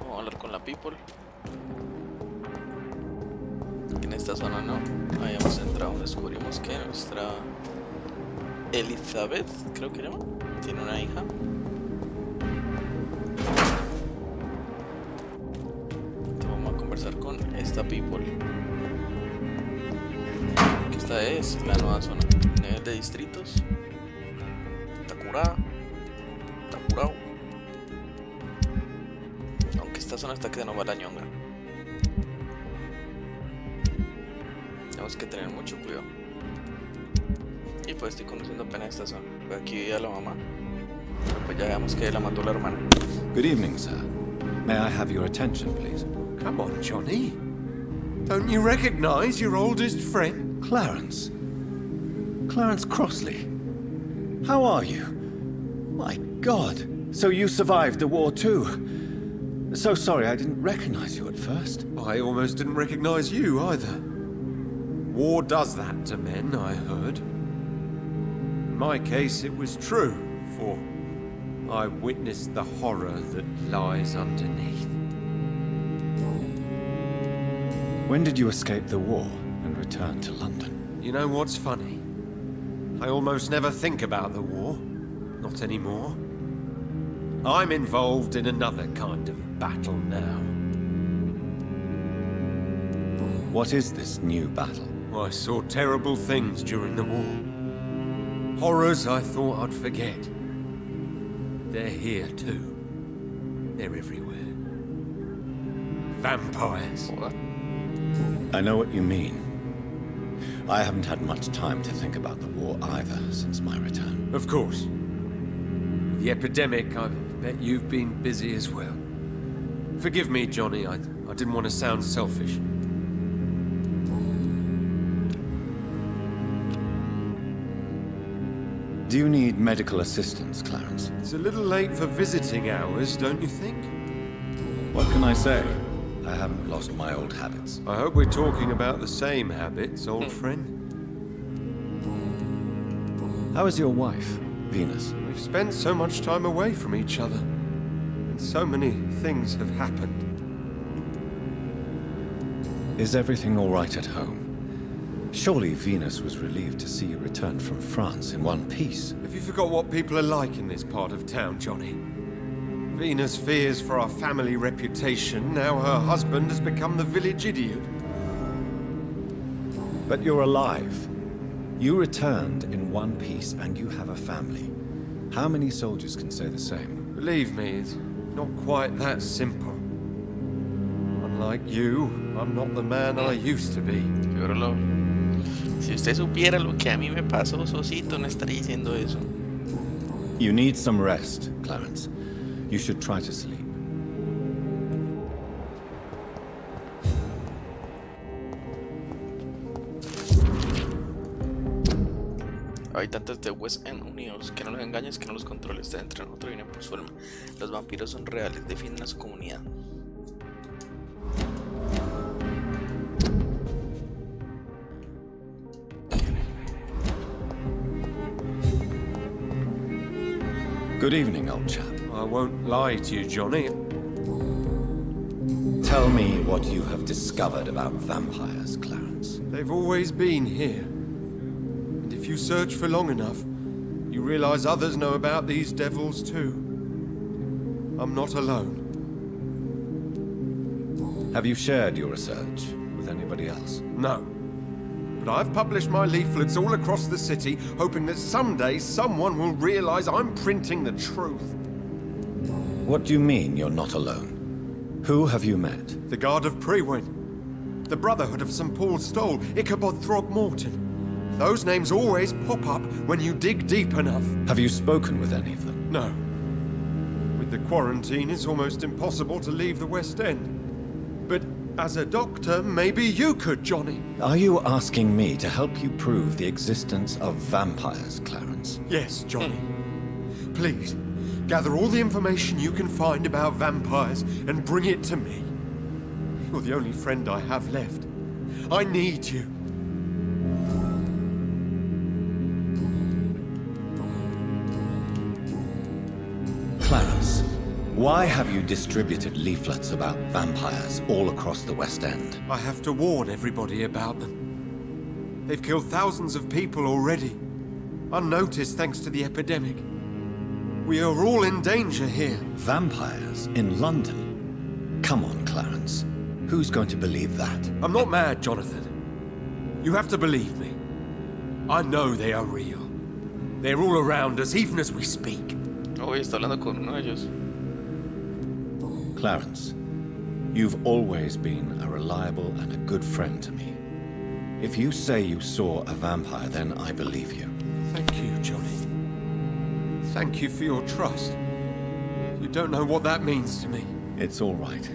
Vamos a hablar con la people. En esta zona no. Ahí hemos entrado. Descubrimos que nuestra Elizabeth, creo que era, tiene una hija. Vamos a conversar con esta people. Que esta es la nueva zona. Nivel de distritos. Está curada. Está curado. Aunque esta zona está quedando mala ñonga. Tenemos que tener mucho cuidado. Y pues estoy conociendo apenas esta zona. Pues aquí vivía la mamá. Pero pues ya veamos que la mató la hermana. Good evening, sir. May I have your attention, please? Come on, Johnny. Don't you recognize your oldest friend? Clarence. Clarence Crossley. How are you? My God. So you survived the war too. So sorry I didn't recognize you at first. I almost didn't recognize you either. War does that to men, I heard. In my case, it was true, for I witnessed the horror that lies underneath. When did you escape the war and return to London? You know what's funny? I almost never think about the war. Not anymore. I'm involved in another kind of battle now. What is this new battle? I saw terrible things during the war. Horrors I thought I'd forget. They're here too. They're everywhere. Vampires. What? I know what you mean. I haven't had much time to think about the war either since my return. Of course. The epidemic, I bet you've been busy as well. Forgive me, Johnny, I didn't want to sound selfish. Do you need medical assistance, Clarence? It's a little late for visiting hours, don't you think? What can I say? I haven't lost my old habits. I hope we're talking about the same habits, old friend. How is your wife, Venus? We've spent so much time away from each other, and so many things have happened. Is everything all right at home? Surely Venus was relieved to see you return from France in one piece. Have you forgot what people are like in this part of town, Johnny? Venus fears for our family reputation. Now her husband has become the village idiot. But you're alive. You returned in one piece and you have a family. How many soldiers can say the same? Believe me, it's not quite that simple. Unlike you, I'm not the man I used to be. Pero si usted supiera lo que a mí me pasó, Sosito, no estaría diciendo eso. You need some rest, Clarence. You should try to sleep. Habitantes de West End unidos, que no los engañes, que no los controles, está entre nosotros y vienen por su alma. Los vampiros son reales, defienden a su comunidad. Good evening, old chap. I won't lie to you, Johnny. Tell me what you have discovered about vampires, Clarence. They've always been here. And if you search for long enough, you realize others know about these devils too. I'm not alone. Have you shared your research with anybody else? No. But I've published my leaflets all across the city, hoping that someday someone will realize I'm printing the truth. What do you mean you're not alone? Who have you met? The Guard of Prewin, the Brotherhood of St. Paul's Stole, Ichabod Throgmorton. Those names always pop up when you dig deep enough. Have you spoken with any of them? No. With the quarantine, it's almost impossible to leave the West End. But as a doctor, maybe you could, Johnny. Are you asking me to help you prove the existence of vampires, Clarence? Yes, Johnny. Please, gather all the information you can find about vampires and bring it to me. You're the only friend I have left. I need you. Clarence, Why have you distributed leaflets about vampires all across the West End? I have to warn everybody about them. They've killed thousands of people already, unnoticed thanks to the epidemic. We are all in danger here. Vampires in London? Come on, Clarence. Who's going to believe that? I'm not mad, Jonathan. You have to believe me. I know they are real. They're all around us, even as we speak. Uy, está hablando con uno de ellos. Clarence, you've always been a reliable and a good friend to me. If you say you saw a vampire, then I believe you. Thank you, Johnny. Thank you for your trust. You don't know what that means to me. It's all right.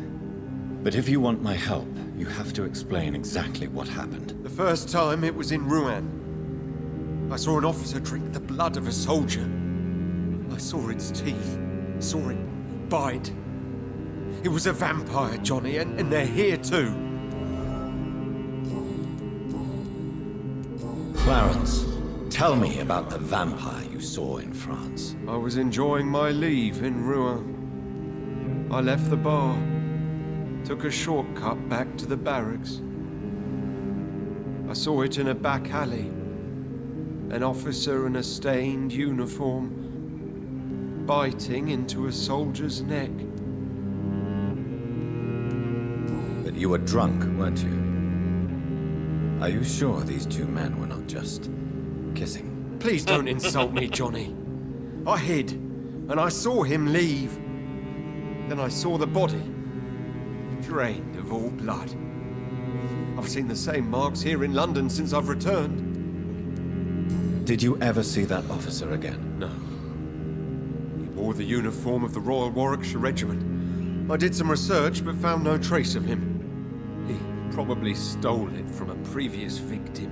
But if you want my help, you have to explain exactly what happened. The first time it was in Rouen. I saw an officer drink the blood of a soldier. I saw its teeth, saw it bite. It was a vampire, Johnny, and they're here too. Clarence, tell me about the vampire you saw in France. I was enjoying my leave in Rouen. I left the bar, took a shortcut back to the barracks. I saw it in a back alley. An officer in a stained uniform, biting into a soldier's neck. But you were drunk, weren't you? Are you sure these two men were not just kissing? Please don't insult me, Johnny. I hid, and I saw him leave. Then I saw the body, drained of all blood. I've seen the same marks here in London since I've returned. Did you ever see that officer again? No. He wore the uniform of the Royal Warwickshire Regiment. I did some research, but found no trace of him. He probably stole it from a previous victim.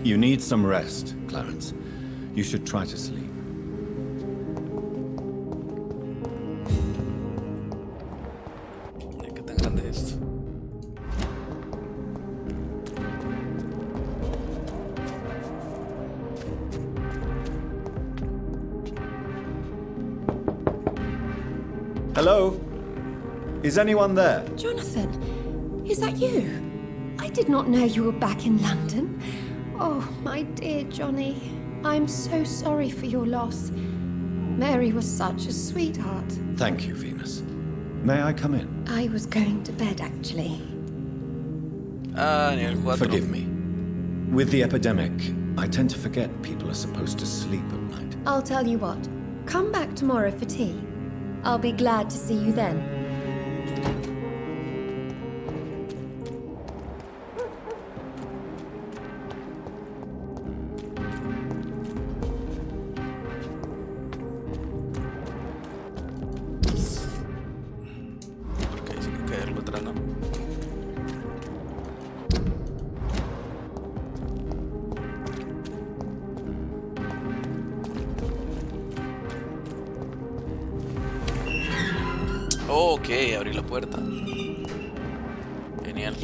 You need some rest, Clarence. You should try to sleep. Mira qué tan grande es esto. Hello? Is anyone there? Jonathan, is that you? I did not know you were back in London. Oh, my dear Johnny, I'm so sorry for your loss. Mary was such a sweetheart. Thank you, Venus. May I come in? I was going to bed, actually. Ah, nivel 4. Forgive me. With the epidemic, I tend to forget people are supposed to sleep at night. I'll tell you what. Come back tomorrow for tea. I'll be glad to see you then. Porque dice que caerlo atrás, ¿no? Ok, abrí la puerta. Genial.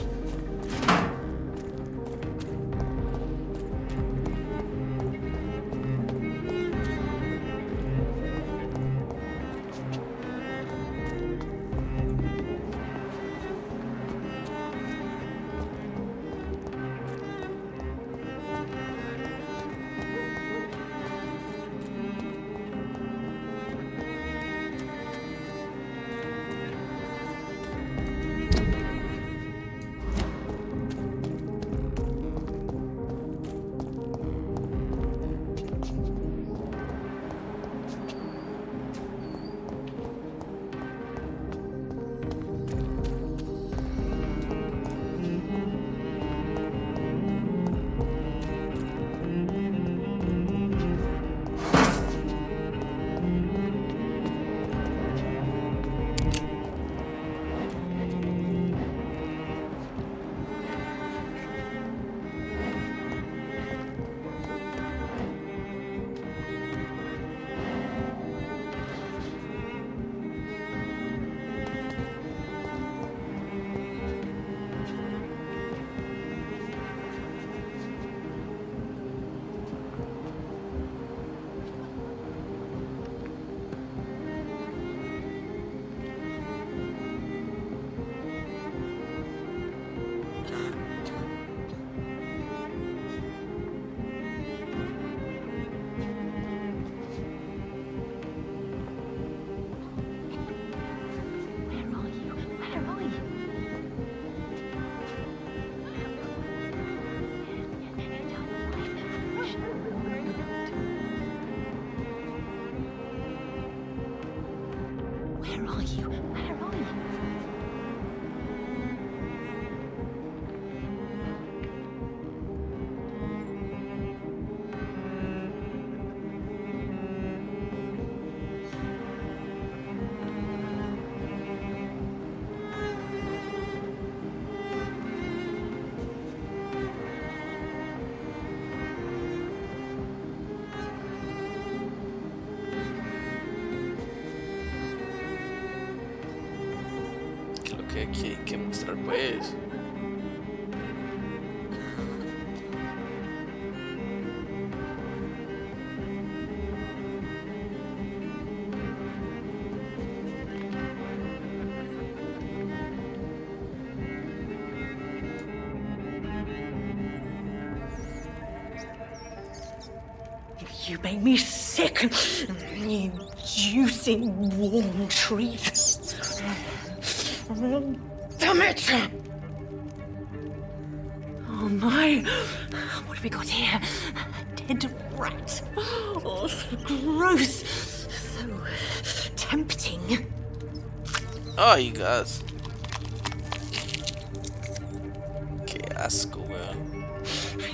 are you? Where are you? ¿Qué es lo que hay que mostrar, pues? You make me sick, you juicy, warm treat. Damn it! Oh my! What have we got here? A dead rat. Oh, so gross. So tempting. Ay, gas. Qué asco, weón.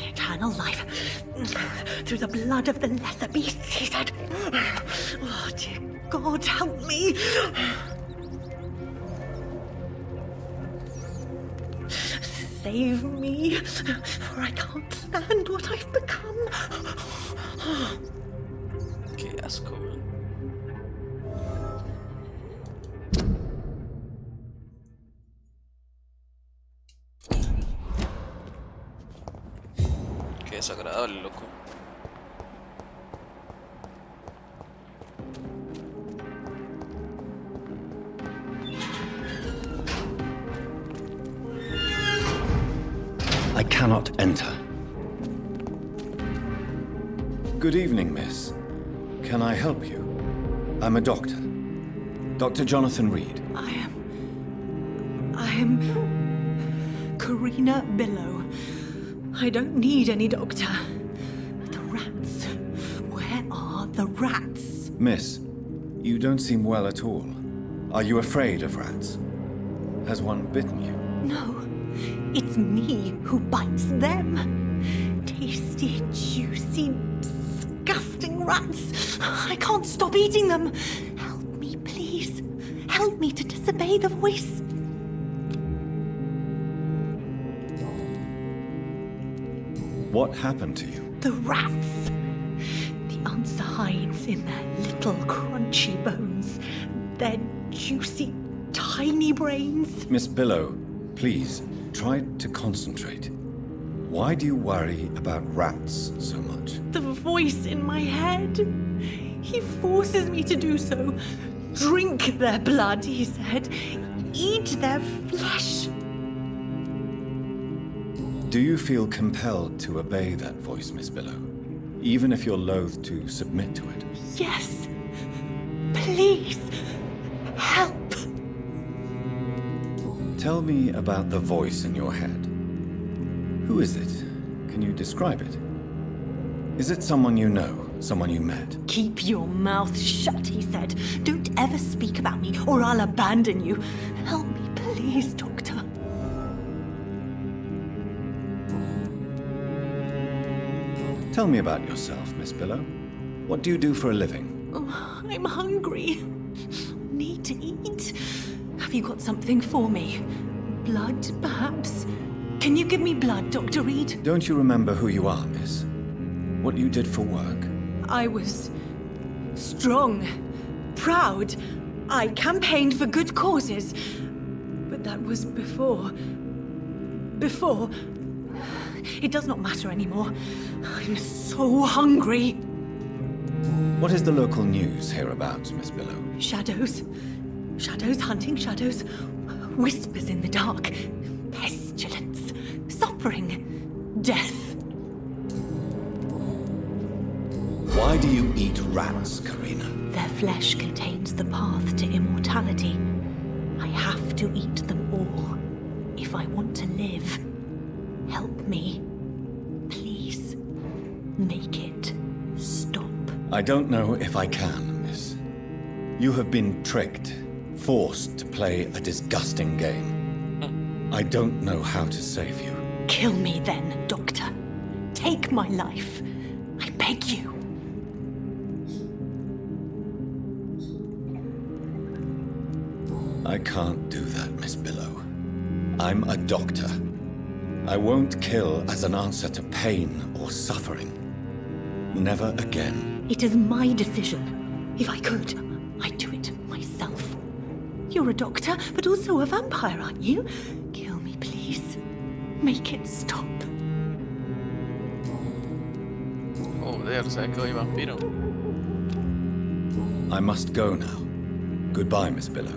Eternal life. Through the blood of the lesser beasts, he said. Oh, dear God, help me. Save me, for I can't stand what I've become. Qué asco, weón. Qué desagradable, loco. I cannot enter. Good evening, miss. Can I help you? I'm a doctor. Dr. Jonathan Reed. I am Karina Billow. I don't need any doctor. The rats. Where are the rats? Miss, you don't seem well at all. Are you afraid of rats? Has one bitten you? No, it's me who bites them. Tasty, juicy, disgusting rats. I can't stop eating them. Help me, please. Help me to disobey the voice. What happened to you? The rats. The answer hides in their little crunchy bones. Their juicy, tiny brains. Miss Billow, please, try to concentrate. Why do you worry about rats so much? The voice in my head. He forces me to do so. Drink their blood, he said. Eat their flesh. Do you feel compelled to obey that voice, Miss Billow? Even if you're loath to submit to it? Yes. Please. Help. Tell me about the voice in your head. Who is it? Can you describe it? Is it someone you know? Someone you met? Keep your mouth shut, he said. Don't ever speak about me, or I'll abandon you. Help me, please, Doctor. Tell me about yourself, Miss Billow. What do you do for a living? Oh, I'm hungry. Need to eat. Have you got something for me? Blood, perhaps? Can you give me blood, Dr. Reed? Don't you remember who you are, miss? What you did for work? I was strong, proud. I campaigned for good causes. But that was before. Before. It does not matter anymore. I'm so hungry. What is the local news hereabouts, Miss Billow? Shadows. Shadows hunting shadows. Whispers in the dark. Pestilence. Suffering. Death. Why do you eat rats, Karina? Their flesh contains the path to immortality. I have to eat them all if I want to live. Help me. Please. Make it stop. I don't know if I can, miss. You have been tricked, forced to play a disgusting game. I don't know how to save you. Kill me then, Doctor. Take my life. I beg you. I can't do that, Miss Billow. I'm a doctor. I won't kill as an answer to pain or suffering. Never again. It is my decision. If I could, I'd do it myself. You're a doctor, but also a vampire, aren't you? Kill me, please. Make it stop. Joder, o sea que hoy vampiro. I must go now. Goodbye, Miss Billow.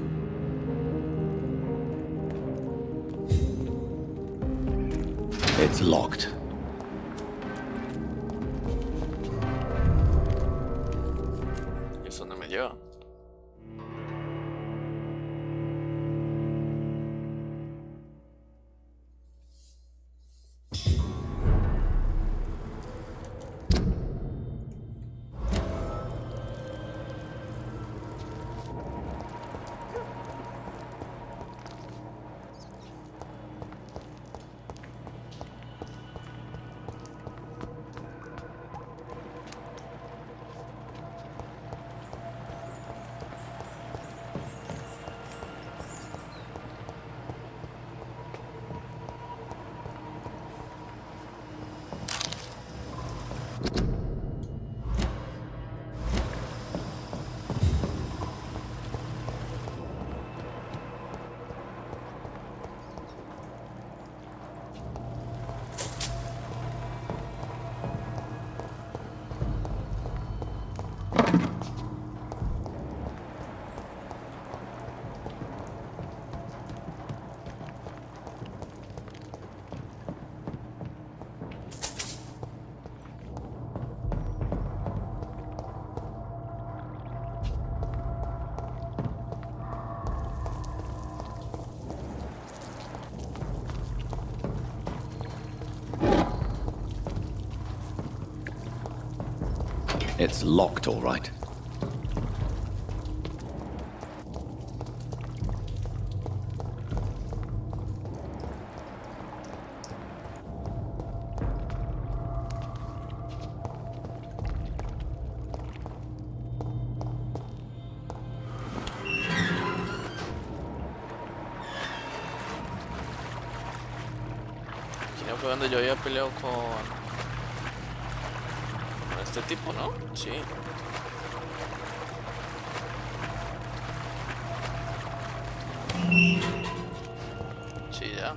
It's locked. ¿Y eso dónde me lleva? It's locked, all right. Aquí no fue donde yo había peleado con este tipo, ¿no? Sí. Sí, ya.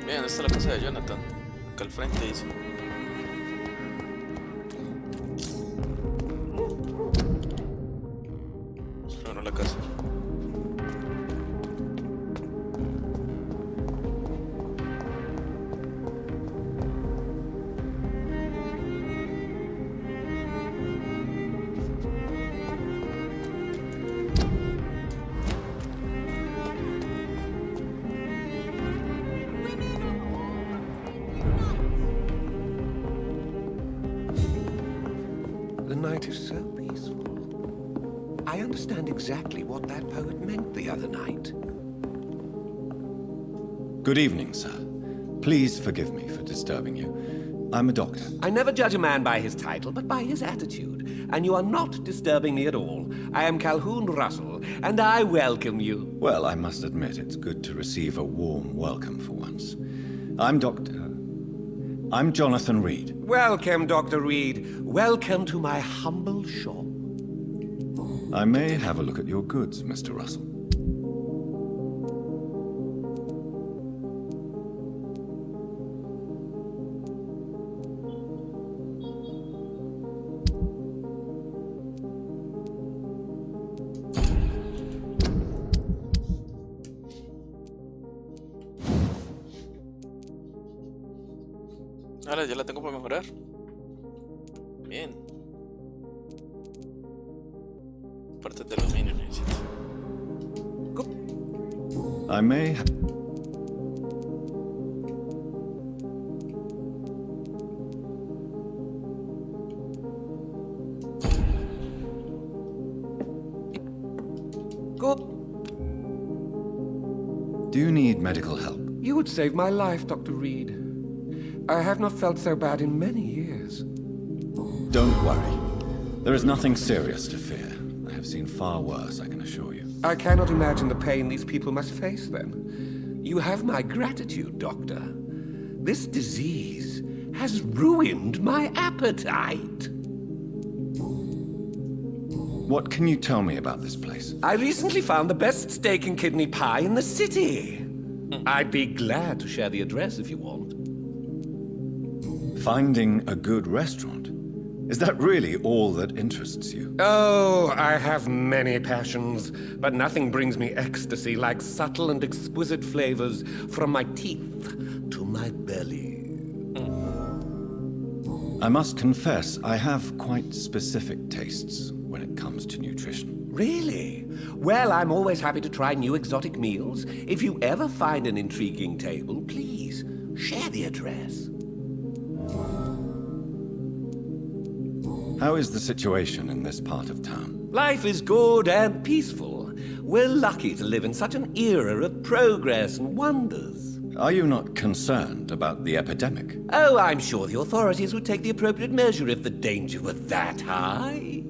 Bien, esta es la casa de Jonathan. Acá al frente dice. night is so peaceful. I understand exactly what that poet meant the other night. Good evening, sir. Please forgive me for disturbing you. I'm a doctor. I never judge a man by his title, but by his attitude. And you are not disturbing me at all. I am Calhoun Russell, and I welcome you. Well, I must admit it's good to receive a warm welcome for once. I'm Jonathan Reed. Welcome, Dr. Reed. Welcome to my humble shop. I may have a look at your goods, Mr. Russell. Ahora ya la tengo para mejorar. Bien. Partes de aluminio necesito. I may have... Good. Do you need medical help? You would save my life, Dr. Reed. I have not felt so bad in many years. Don't worry. There is nothing serious to fear. I have seen far worse, I can assure you. I cannot imagine the pain these people must face then. You have my gratitude, Doctor. This disease has ruined my appetite. What can you tell me about this place? I recently found the best steak and kidney pie in the city. I'd be glad to share the address if you want. Finding a good restaurant? Is that really all that interests you? Oh, I have many passions, but nothing brings me ecstasy like subtle and exquisite flavors from my teeth to my belly. I must confess, I have quite specific tastes when it comes to nutrition. Really? Well, I'm always happy to try new exotic meals. If you ever find an intriguing table, please share the address. How is the situation in this part of town? Life is good and peaceful. We're lucky to live in such an era of progress and wonders. Are you not concerned about the epidemic? Oh, I'm sure the authorities would take the appropriate measure if the danger were that high.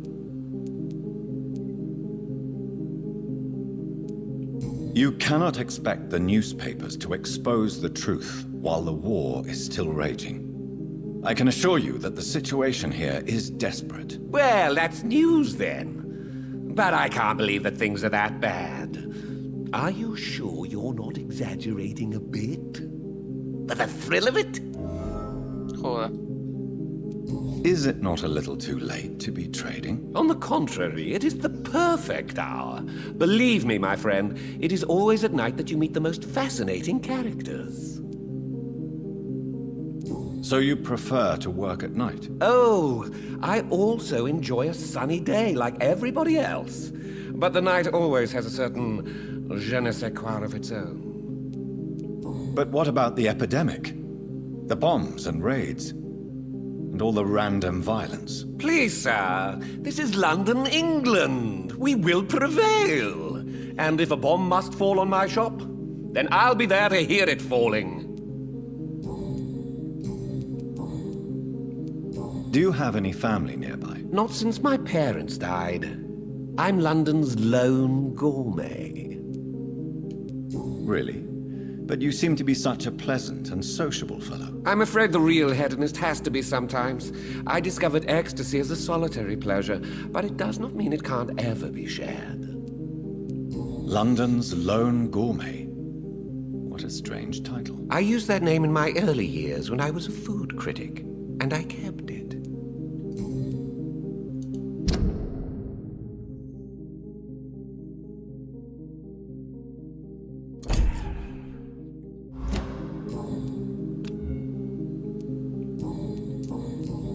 You cannot expect the newspapers to expose the truth while the war is still raging. I can assure you that the situation here is desperate. Well, that's news then. But I can't believe that things are that bad. Are you sure you're not exaggerating a bit? For the thrill of it? Joder. Is it not a little too late to be trading? On the contrary, it is the perfect hour. Believe me, my friend, it is always at night that you meet the most fascinating characters. So you prefer to work at night? Oh, I also enjoy a sunny day like everybody else. But the night always has a certain je ne sais quoi of its own. But what about the epidemic? The bombs and raids? And all the random violence? Please, sir, this is London, England. We will prevail. And if a bomb must fall on my shop, then I'll be there to hear it falling. Do you have any family nearby? Not since my parents died. I'm London's lone gourmet. Really? But you seem to be such a pleasant and sociable fellow. I'm afraid the real hedonist has to be sometimes. I discovered ecstasy as a solitary pleasure, but it does not mean it can't ever be shared. London's lone gourmet. What a strange title. I used that name in my early years when I was a food critic, and I kept it.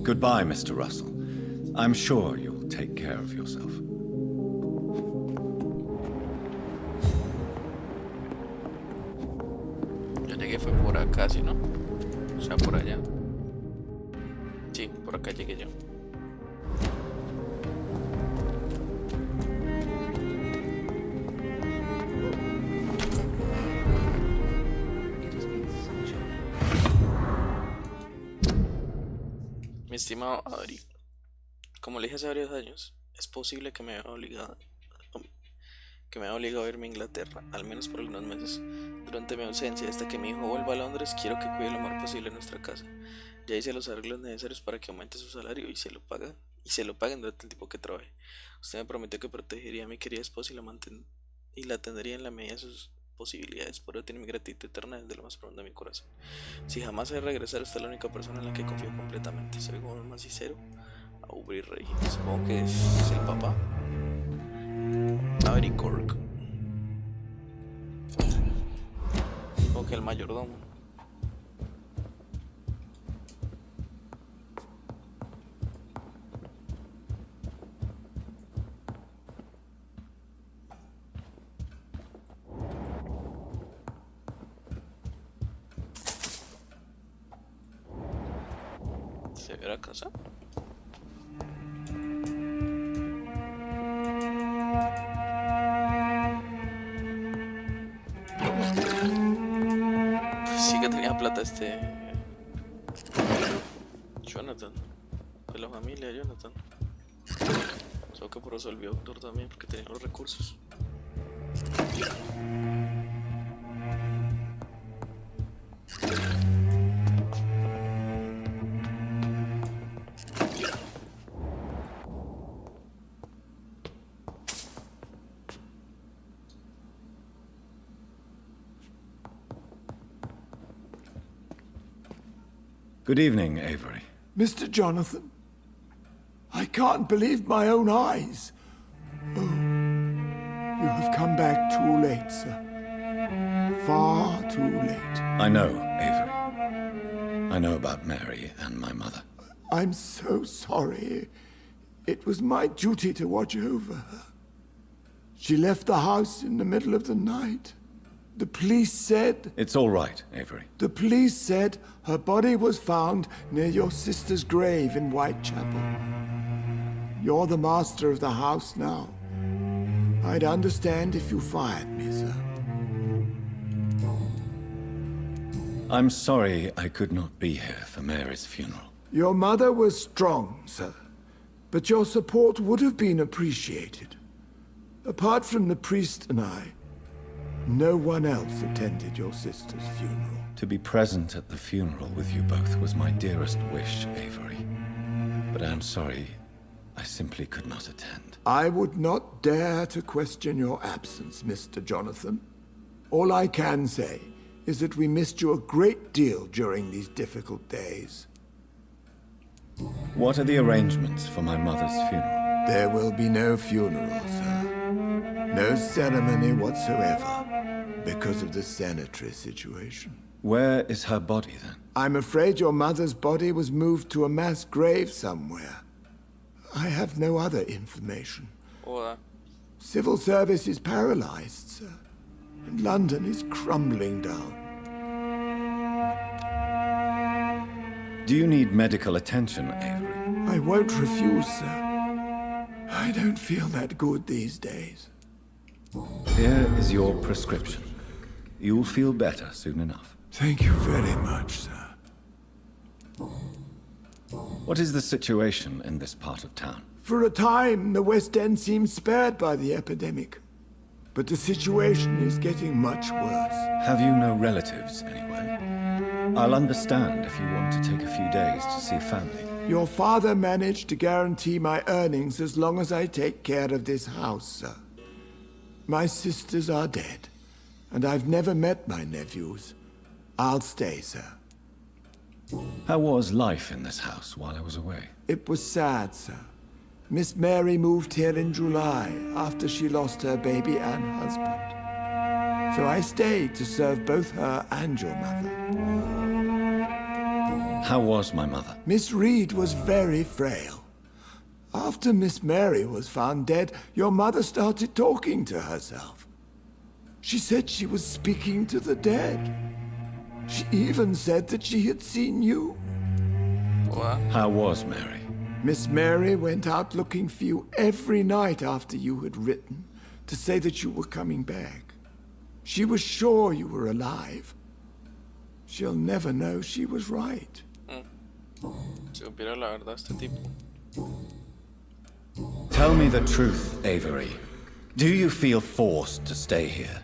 Goodbye, Mr. Russell. I'm sure you'll take care of yourself. Yo llegué fue por acá, ¿sí, no? O sea, por allá. Sí, por acá llegué yo. Mi estimado Adri, como le dije hace varios años, es posible que me haya obligado a irme a Inglaterra, al menos por algunos meses. Durante mi ausencia, hasta que mi hijo vuelva a Londres, quiero que cuide lo más posible nuestra casa. Ya hice los arreglos necesarios para que aumente su salario y se lo paguen durante el tiempo que trabaje. Usted me prometió que protegería a mi querida esposa y la atendería en la medida de sus posibilidades. Por ello tiene mi gratitud eterna desde lo más profundo de mi corazón. Si jamás he de regresar, usted es la única persona en la que confío completamente. Soy como más sincero, Aubrey Rey. Supongo que es el papá. Avery Cork. Supongo que el mayordomo. ¿Se ve la casa? Pues sí que tenía plata Jonathan, de la familia Jonathan. Solo que por eso volvió doctor también, porque tenía los recursos. Good evening, Avery. Mr. Jonathan, I can't believe my own eyes. Oh, you have come back too late, sir. Far too late. I know, Avery. I know about Mary and my mother. I'm so sorry. It was my duty to watch over her. She left the house in the middle of the night. The police said... It's all right, Avery. The police said her body was found near your sister's grave in Whitechapel. You're the master of the house now. I'd understand if you fired me, sir. I'm sorry I could not be here for Mary's funeral. Your mother was strong, sir. But your support would have been appreciated. Apart from the priest and I, no one else attended your sister's funeral. To be present at the funeral with you both was my dearest wish, Avery. But I'm sorry, I simply could not attend. I would not dare to question your absence, Mr. Jonathan. All I can say is that we missed you a great deal during these difficult days. What are the arrangements for my mother's funeral? There will be no funeral, sir. No ceremony whatsoever, because of the sanitary situation. Where is her body, then? I'm afraid your mother's body was moved to a mass grave somewhere. I have no other information. Hola. Civil service is paralyzed, sir. And London is crumbling down. Do you need medical attention, Avery? I won't refuse, sir. I don't feel that good these days. Here is your prescription. You'll feel better soon enough. Thank you very much, sir. What is the situation in this part of town? For a time, the West End seemed spared by the epidemic. But the situation is getting much worse. Have you no relatives anywhere? I'll understand if you want to take a few days to see family. Your father managed to guarantee my earnings as long as I take care of this house, sir. My sisters are dead, and I've never met my nephews. I'll stay, sir. How was life in this house while I was away? It was sad, sir. Miss Mary moved here in July after she lost her baby and husband. So I stayed to serve both her and your mother. How was my mother? Miss Reed was very frail. After Miss Mary was found dead, your mother started talking to herself. She said she was speaking to the dead. She even said that she had seen you. Hola. How was Mary? Miss Mary went out looking for you every night after you had written to say that you were coming back. She was sure you were alive. She'll never know she was right. Sí, supiera la verdad este tipo. Tell me the truth, Avery. Do you feel forced to stay here?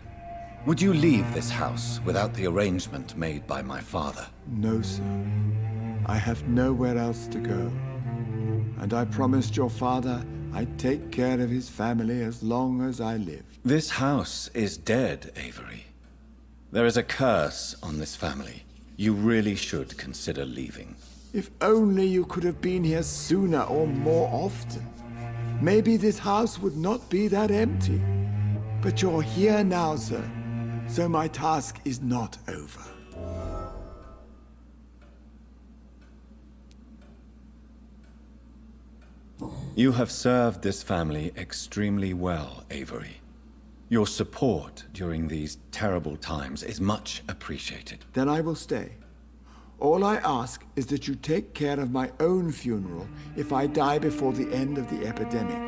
Would you leave this house without the arrangement made by my father? No, sir. I have nowhere else to go. And I promised your father I'd take care of his family as long as I live. This house is dead, Avery. There is a curse on this family. You really should consider leaving. If only you could have been here sooner or more often. Maybe this house would not be that empty. But you're here now, sir. So my task is not over. You have served this family extremely well, Avery. Your support during these terrible times is much appreciated. Then I will stay. All I ask is that you take care of my own funeral if I die before the end of the epidemic.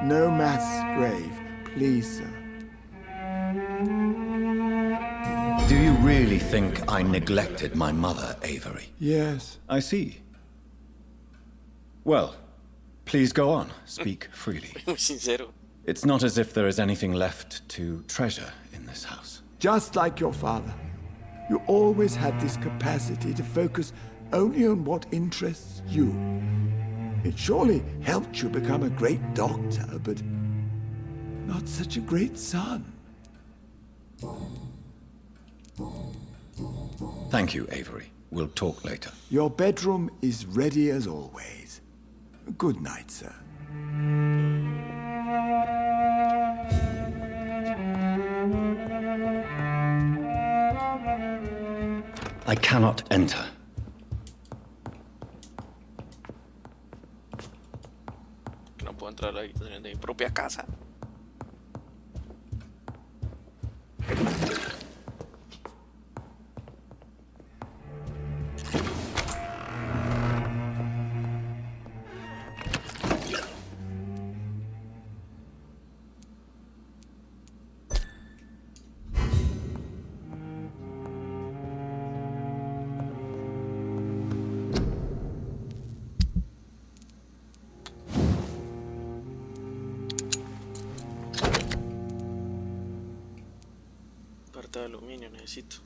No mass grave, please, sir. Do you really think I neglected my mother, Avery? Yes. I see. Well, please go on. Speak freely. Muy sincero. It's not as if there is anything left to treasure in this house. Just like your father. You always had this capacity to focus only on what interests you. It surely helped you become a great doctor, but not such a great son. Thank you, Avery. We'll talk later. Your bedroom is ready as always. Good night, sir. I cannot enter. Que no puedo entrar a la habitación de mi propia casa. Parte de aluminio necesito.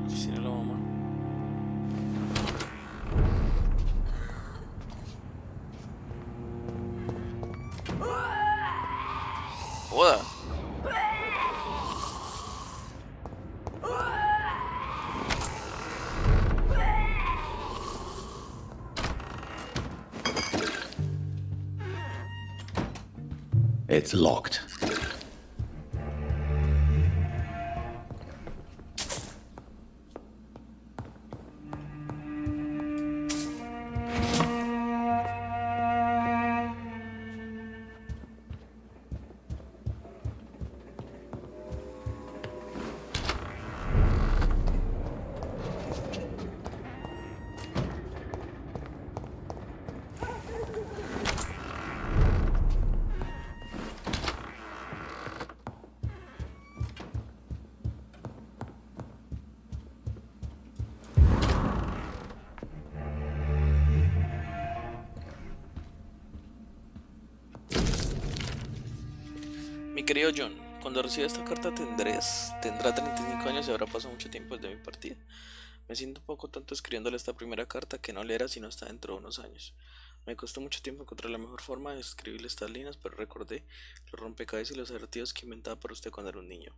Oficina de la mamá. Joda. It's locked. Mi querido John, cuando reciba esta carta tendrá 35 años y habrá pasado mucho tiempo desde mi partida. Me siento un poco tonto escribiéndole esta primera carta que no leerá sino hasta dentro de unos años. Me costó mucho tiempo encontrar la mejor forma de escribirle estas líneas, pero recordé los rompecabezas y los acertijos que inventaba para usted cuando era un niño.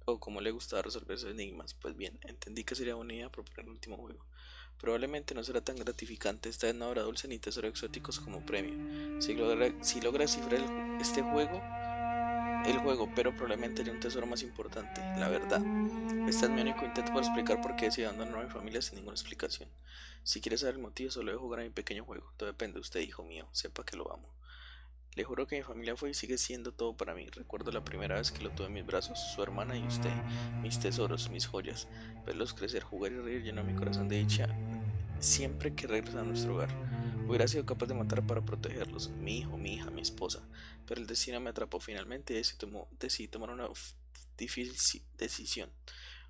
O cómo le gustaba resolver esos enigmas. Pues bien, entendí que sería buena idea proponer un último juego. Probablemente no será tan gratificante, esta vez no habrá dulce ni tesoros exóticos como premio. Si logra descifrar este juego, el juego, pero probablemente haría un tesoro más importante, la verdad. Este es mi único intento por explicar por qué decidí abandonar a mi familia sin ninguna explicación. Si quieres saber el motivo, solo debo jugar a mi pequeño juego. Todo depende de usted, hijo mío. Sepa que lo amo. Le juro que mi familia fue y sigue siendo todo para mí. Recuerdo la primera vez que lo tuve en mis brazos, su hermana y usted, mis tesoros, mis joyas. Verlos crecer, jugar y reír llenó mi corazón de dicha siempre que regresa a nuestro hogar. Hubiera sido capaz de matar para protegerlos, mi hijo, mi hija, mi esposa, pero el destino me atrapó finalmente y decidí tomar una difícil decisión.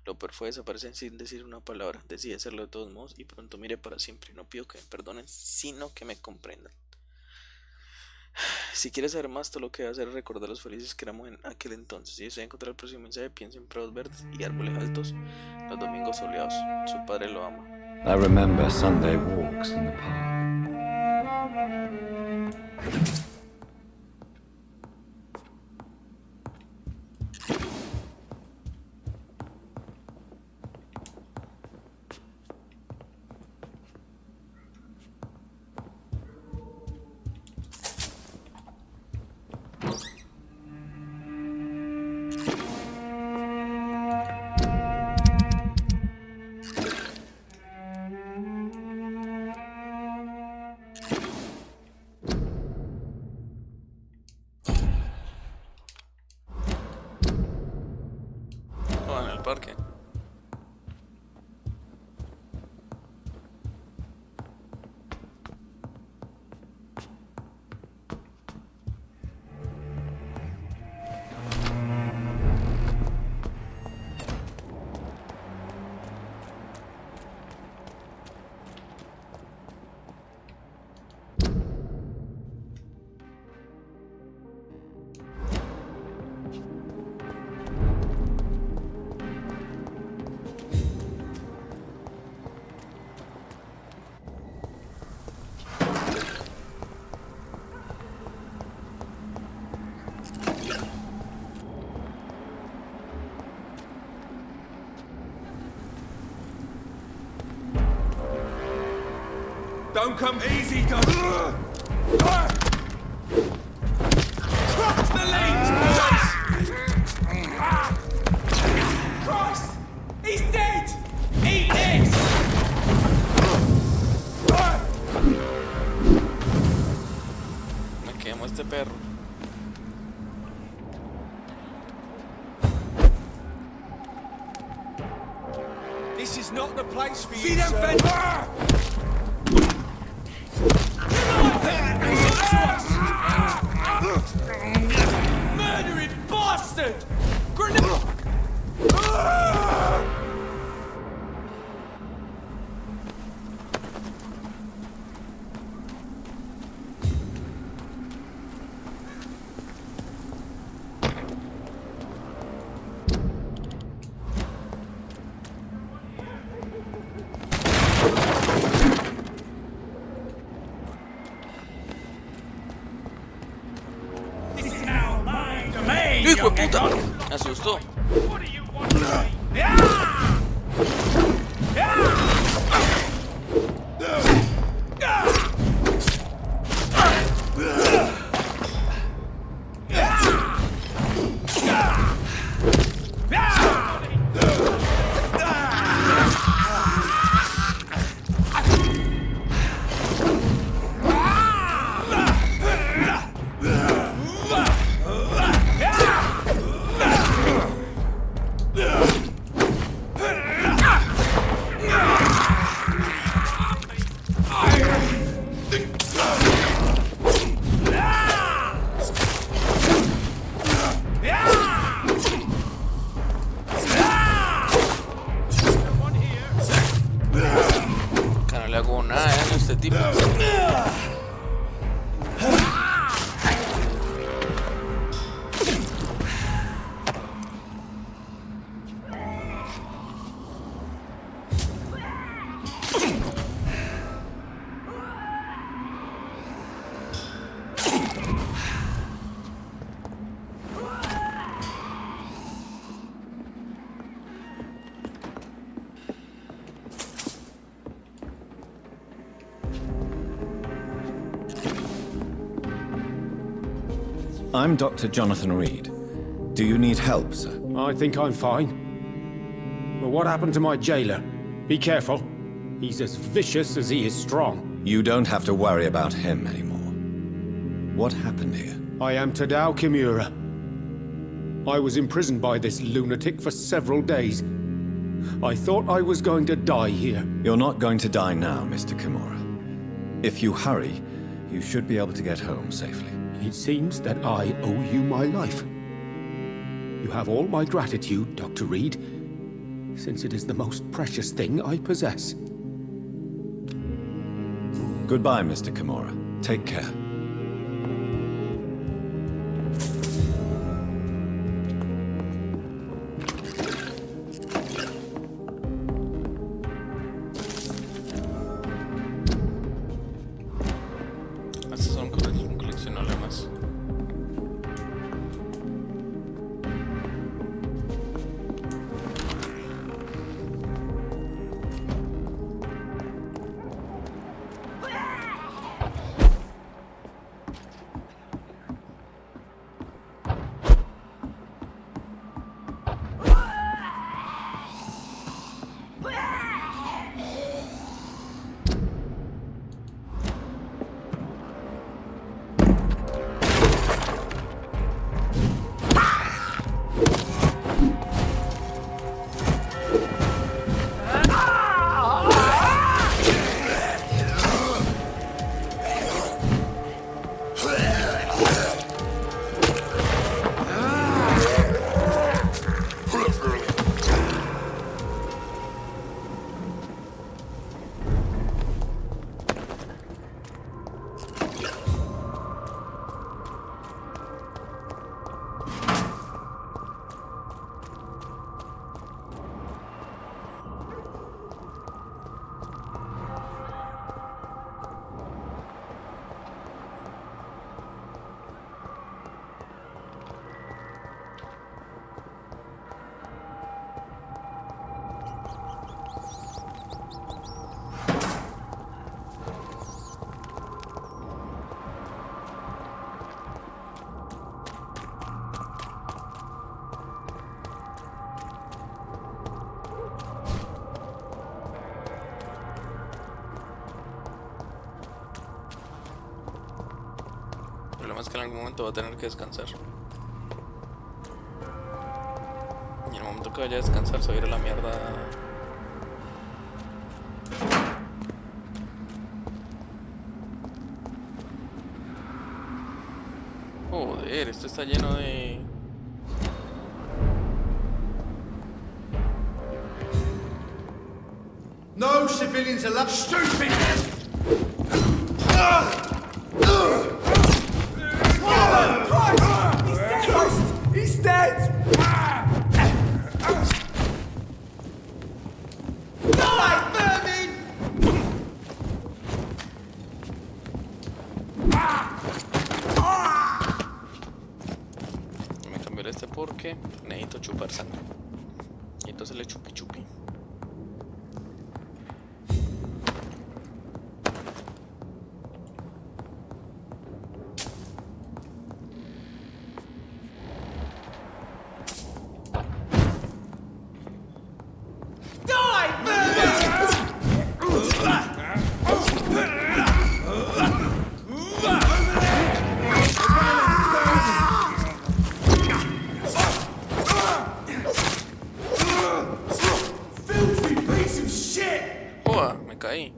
Lo peor fue desaparecer sin decir una palabra. Decidí hacerlo de todos modos y pronto miré para siempre. No pido que me perdonen, sino que me comprendan. Si quieres saber más, todo lo que va a hacer es recordar los felices que éramos en aquel entonces. Si desea encontrar el próximo mensaje, piensa en prados verdes y árboles altos, los domingos soleados. Su padre lo ama. I remember Sunday walks in the park. Oh, en el parque. Don't come easy, don't. Crunch the leaves, Christ! He's dead! Eat this! Me quemo este perro. This is not the place for you. See them fed. Murdering bastard! ¡Hijo de puta! Me asustó. Que no le hago nada a este tipo. I'm Dr. Jonathan Reed. Do you need help, sir? I think I'm fine. But what happened to my jailer? Be careful. He's as vicious as he is strong. You don't have to worry about him anymore. What happened here? I am Tadao Kimura. I was imprisoned by this lunatic for several days. I thought I was going to die here. You're not going to die now, Mr. Kimura. If you hurry, you should be able to get home safely. It seems that I owe you my life. You have all my gratitude, Dr. Reed, since it is the most precious thing I possess. Goodbye, Mr. Kimura. Take care. Estas son un coleccionable más. El problema es que en algún momento va a tener que descansar. Y en el momento que vaya a descansar se va a ir a la mierda. Joder, esto está lleno de... No civilians allowed. Stupid! He's dead! Me cambiaré este porque necesito chupar sangre. Y entonces le chupi chupi. Joder, me caí.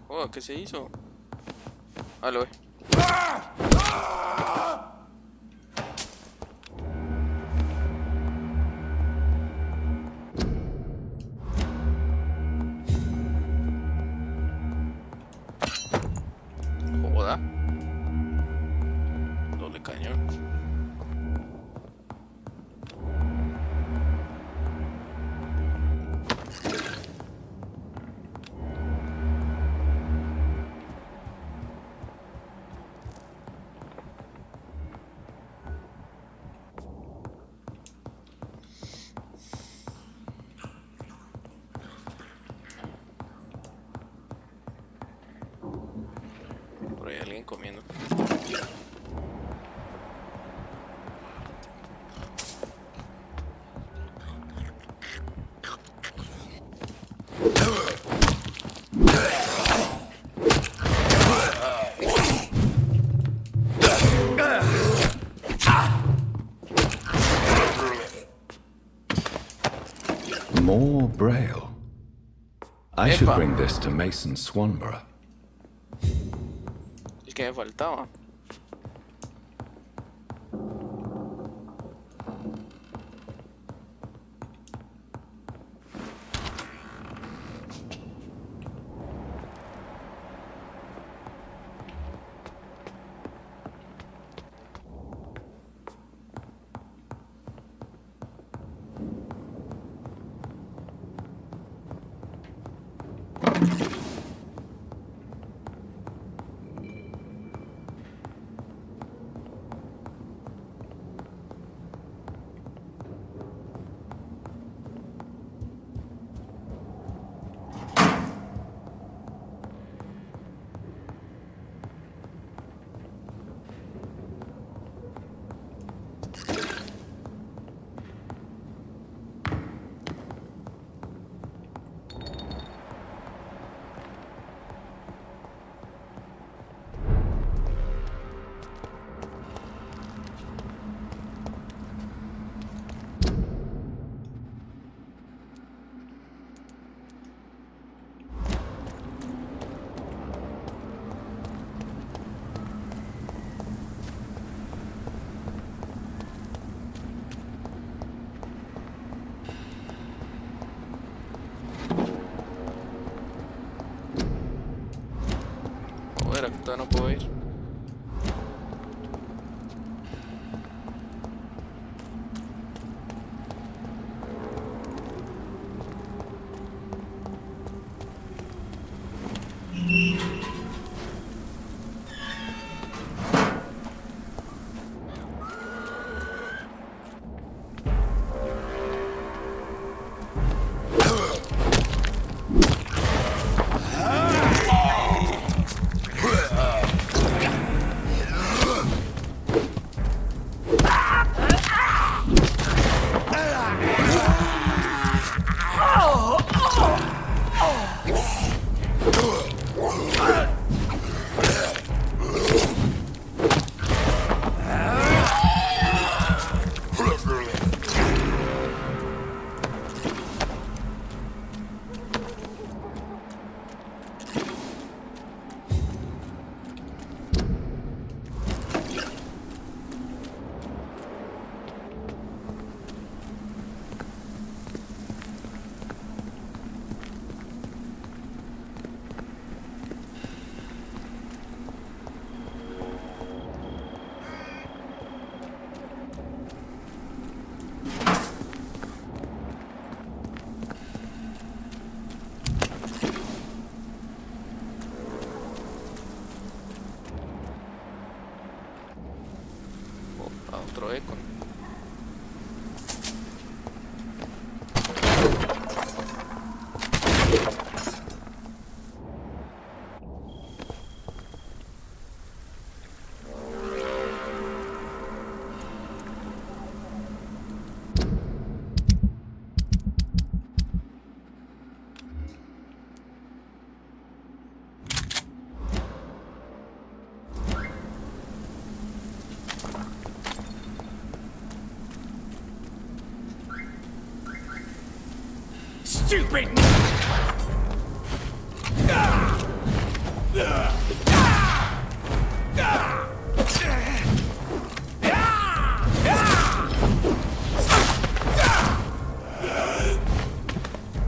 Joder, ¿qué se hizo? Ah, lo ve. Joda. Doble cañón. comiendo. More Braille. I should Epa. bring this to Mason Swanborough. El que me faltaba. Joder, aquí todavía no puedo ir. Otro eco. Stupid!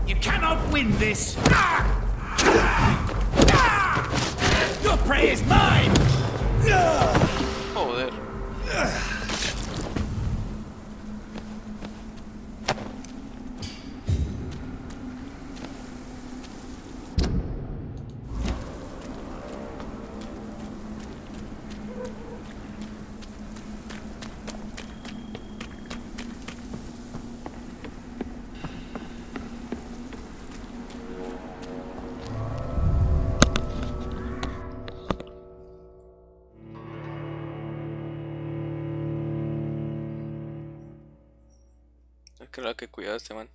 You cannot win this! Your prey is mine! Joder. que cuidado a este man.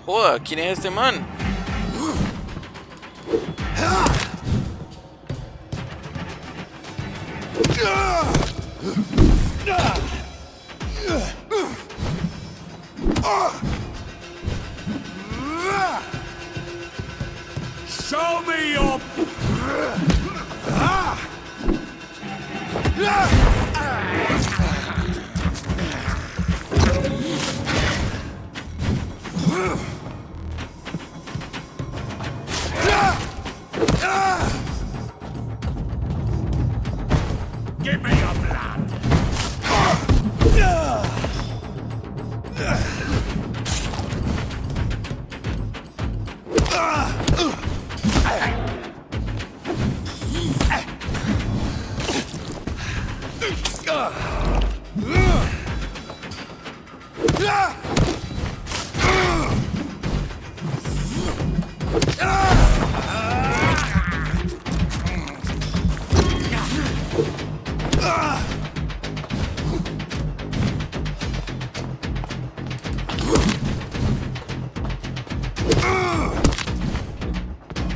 Joda, ¿quién es este man? Show me your... Give me your blood!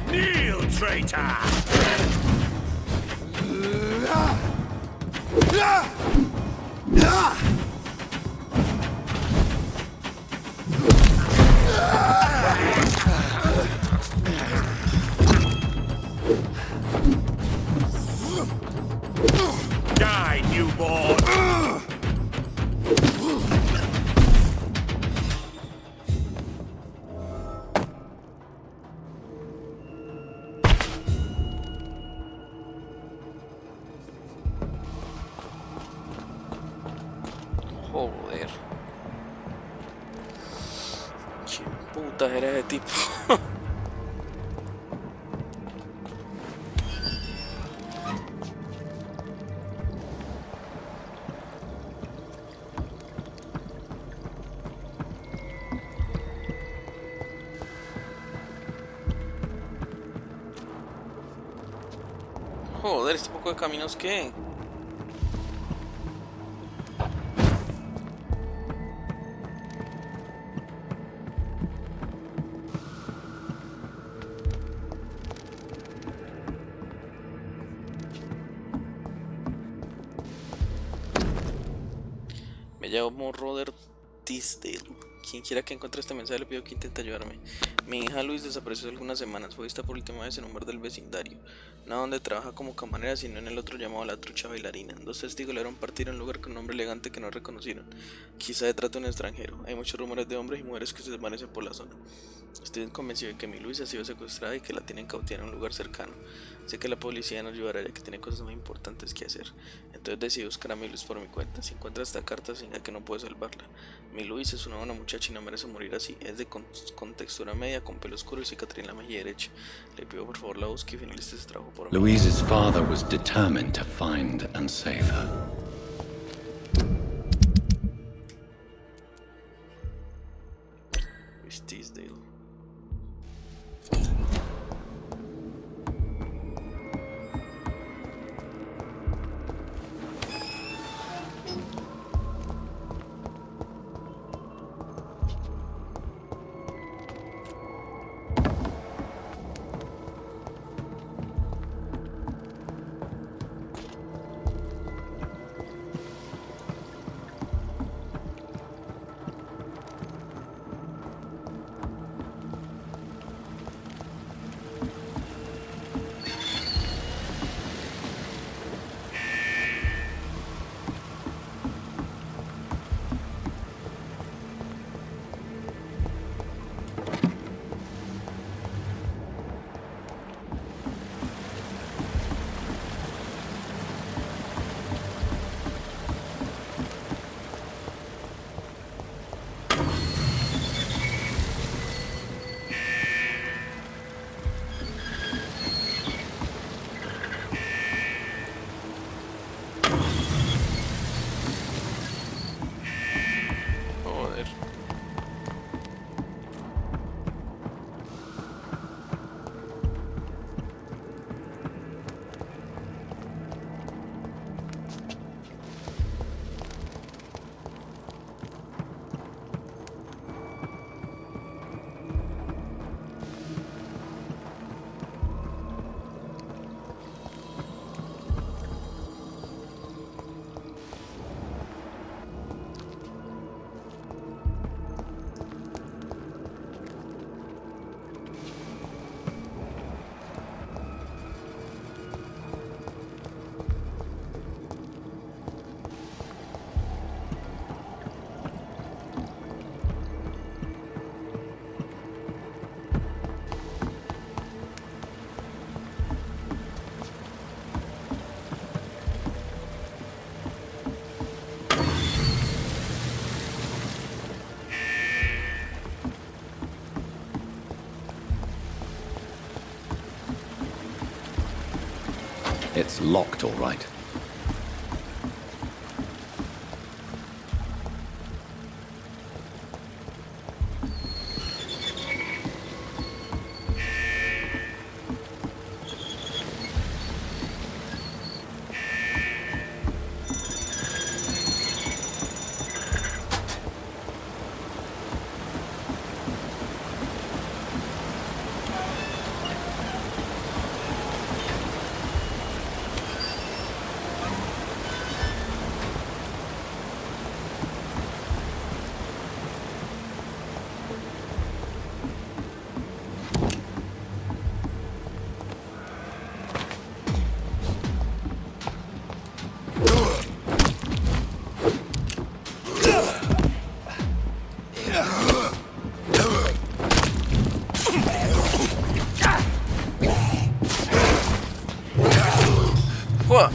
Kneel, traitor! Die, newborn! Joder. ¿Quién puta era ese tipo? Joder, este poco de caminos que... Me llamo Robert Tisdale. Quien quiera que encuentre este mensaje le pido que intente ayudarme. Mi hija Luis desapareció hace algunas semanas. Fue vista por última vez en un bar del vecindario. No donde trabaja como camarera, sino en el otro llamado La Trucha Bailarina. Dos testigos le dieron partir a un lugar con un hombre elegante que no reconocieron. Quizá se trata de un extranjero. Hay muchos rumores de hombres y mujeres que se desvanecen por la zona. Estoy convencido de que mi Luis ha sido secuestrada y que la tienen cautiva en un lugar cercano. Sé que la policía nos ayudará ya que tiene cosas más importantes que hacer. Entonces decidí buscar a mi Luis por mi cuenta. Si encuentra esta carta, significa que no puedo salvarla. Mi Luis es una buena muchacha y no merece morir así. Es de contextura media, con pelo oscuro y cicatriz en la mejilla derecha. Le pido por favor la busque y finalice este trabajo por mí. Louise's father was determined to find and save her. Luis Tisdale. It's locked, all right. What?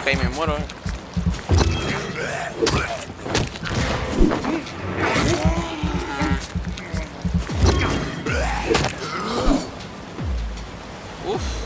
Ok, me muero. Uf.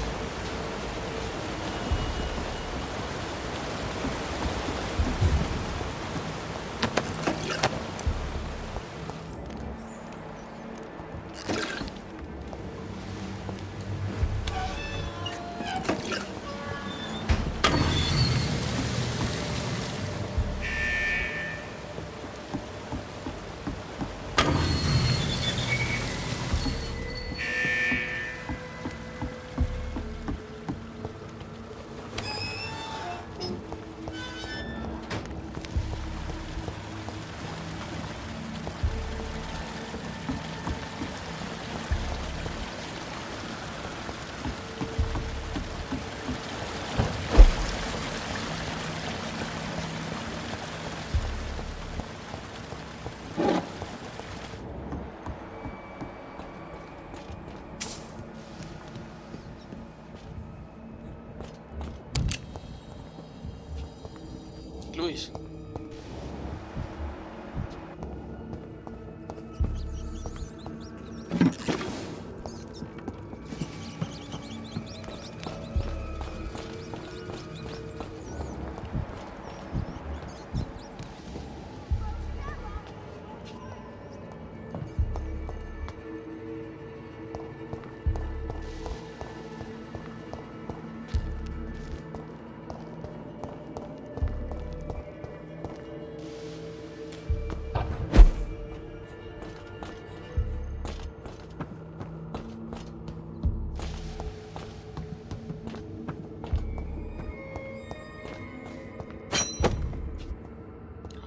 Luis.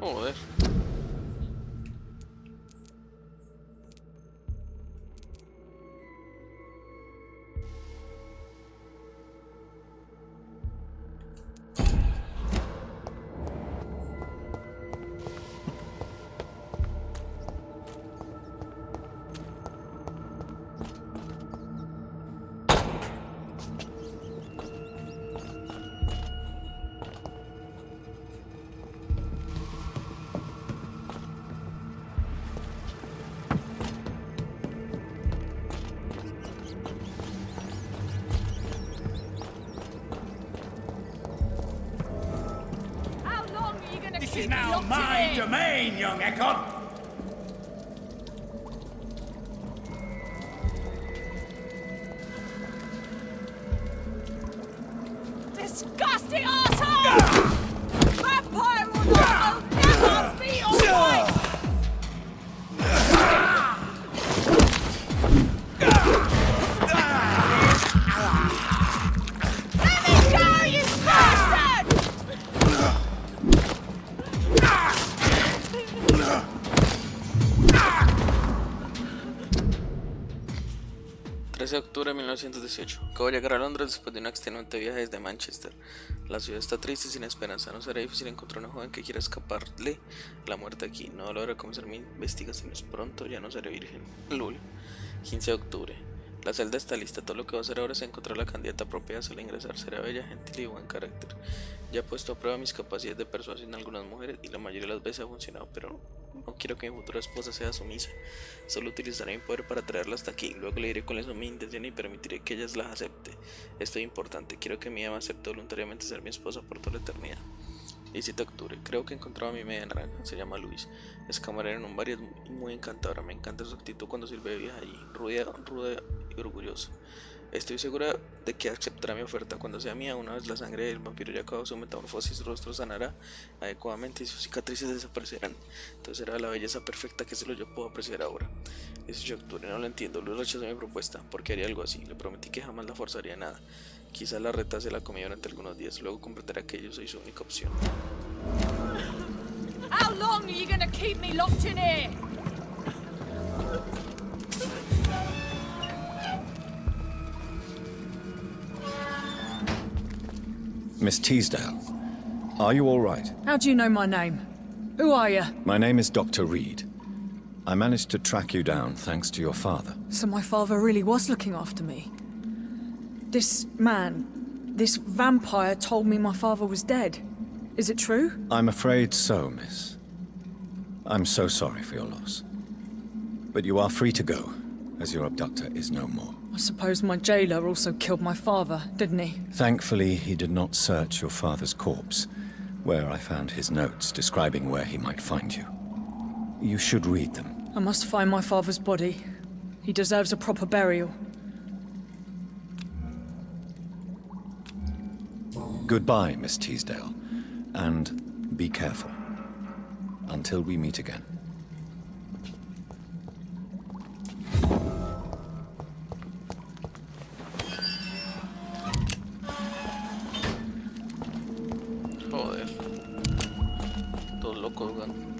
Joder. This is now my domain, young Econ. Disgusting asshole! Vampire or not, I'll never be alright! Let me go, you bastard! 13 de octubre de 1918. Acabo de llegar a Londres después de un extenuante viaje desde Manchester. La ciudad está triste y sin esperanza. No será difícil encontrar una joven que quiera escaparle la muerte aquí. No lograré comenzar mi investigación pronto. Ya no seré virgen. Lul. 15 de octubre. La celda está lista. Todo lo que voy a hacer ahora es encontrar la candidata apropiada al ingresar. Será bella, gentil y de buen carácter. Ya he puesto a prueba mis capacidades de persuasión en algunas mujeres y la mayoría de las veces ha funcionado, pero no quiero que mi futura esposa sea sumisa. Solo utilizaré mi poder para traerla hasta aquí. Luego le diré cuáles son mis intenciones y permitiré que ella las acepte. Esto es importante. Quiero que mi ama acepte voluntariamente ser mi esposa por toda la eternidad. 17 de octubre. Creo que he encontrado a mi media naranja. Se llama Luis. Es camarera en un bar y es muy encantadora. Me encanta su actitud cuando sirve bebidas allí. Ruda y orgullosa. Estoy segura de que aceptará mi oferta cuando sea mía. Una vez la sangre del vampiro ya acabó su metamorfosis, su rostro sanará adecuadamente y sus cicatrices desaparecerán. Entonces será la belleza perfecta que solo yo puedo apreciar ahora. 18 de octubre. No lo entiendo. Luis rechazó mi propuesta. ¿Por qué haría algo así? Le prometí que jamás la forzaría a nada. Quizás la retase la comida durante algunos días. Luego comprenderá que yo soy su única opción. How long are you gonna keep me locked in here? Miss Teasdale, are you all right? How do you know my name? Who are you? My name is Dr. Reed. I managed to track you down thanks to your father. So my father really was looking after me. This man, this vampire told me my father was dead. Is it true? I'm afraid so, miss. I'm so sorry for your loss. But you are free to go, as your abductor is no more. I suppose my jailer also killed my father, didn't he? Thankfully, he did not search your father's corpse, where I found his notes describing where he might find you. You should read them. I must find my father's body. He deserves a proper burial. Goodbye, Miss Teasdale, and be careful. Until we meet again. Joder. Todos locos, gan.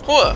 Joder.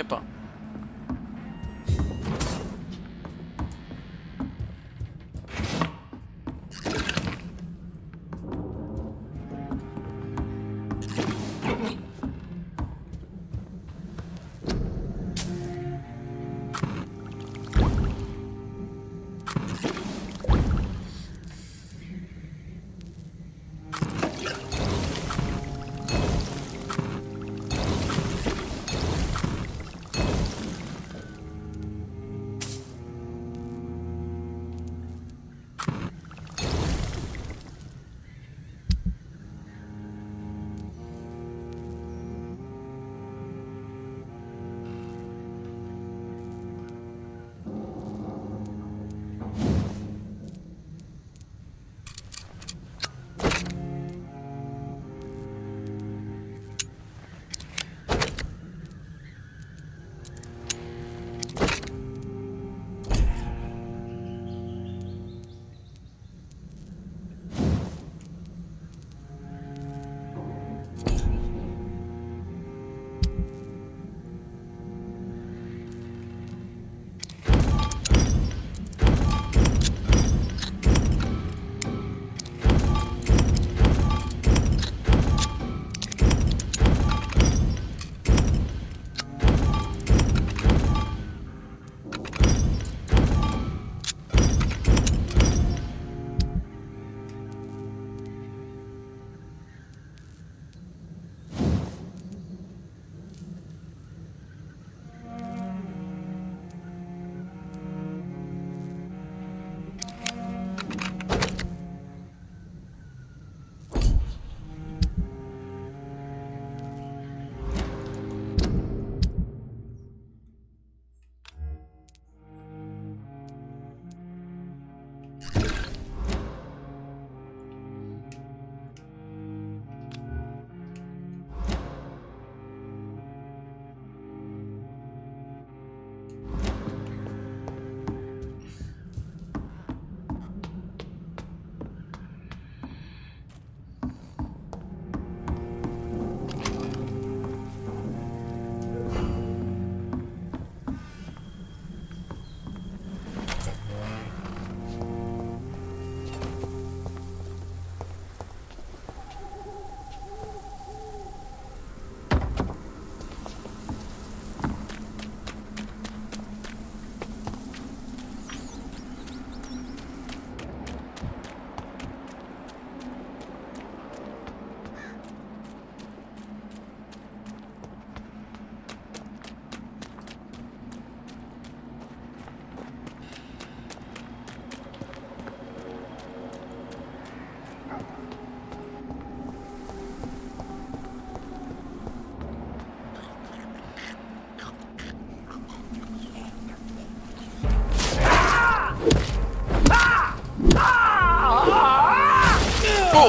Epa.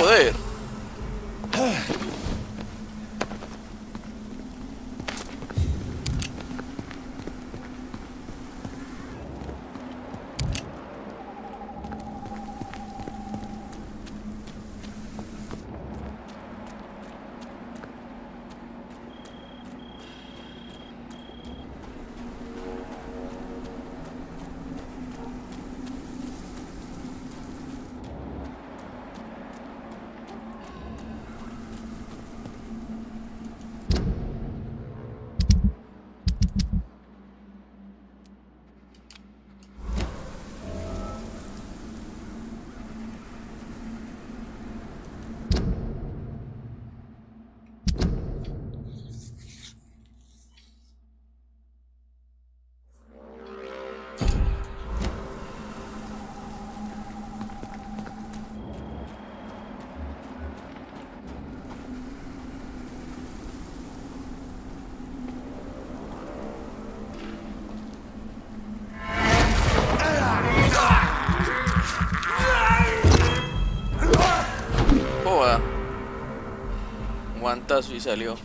Joder. Joda. Guantazo y salió.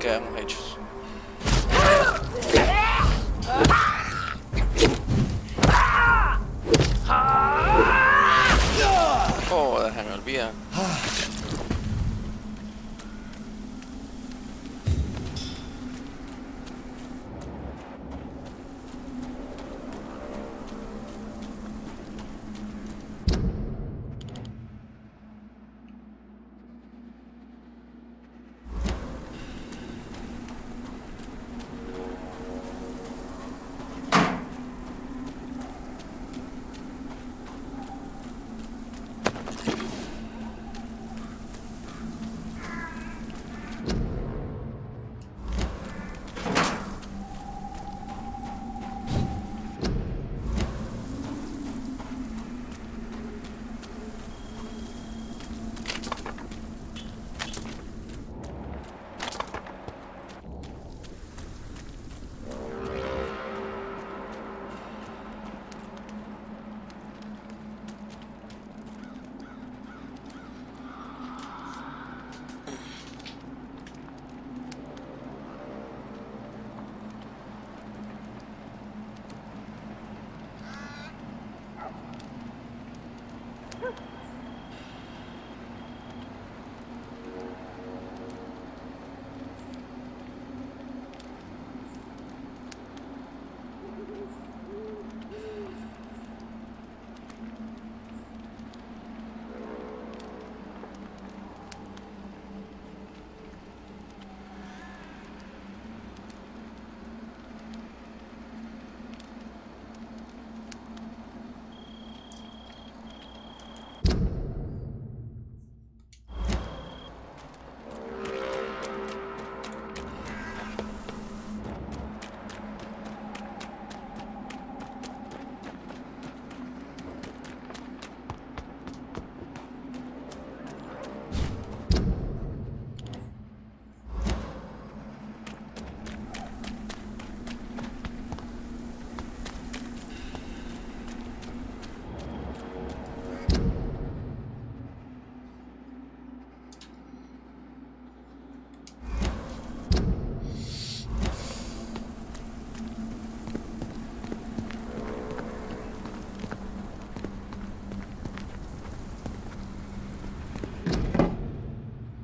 quedamos hechos. Oh, déjame olvidar.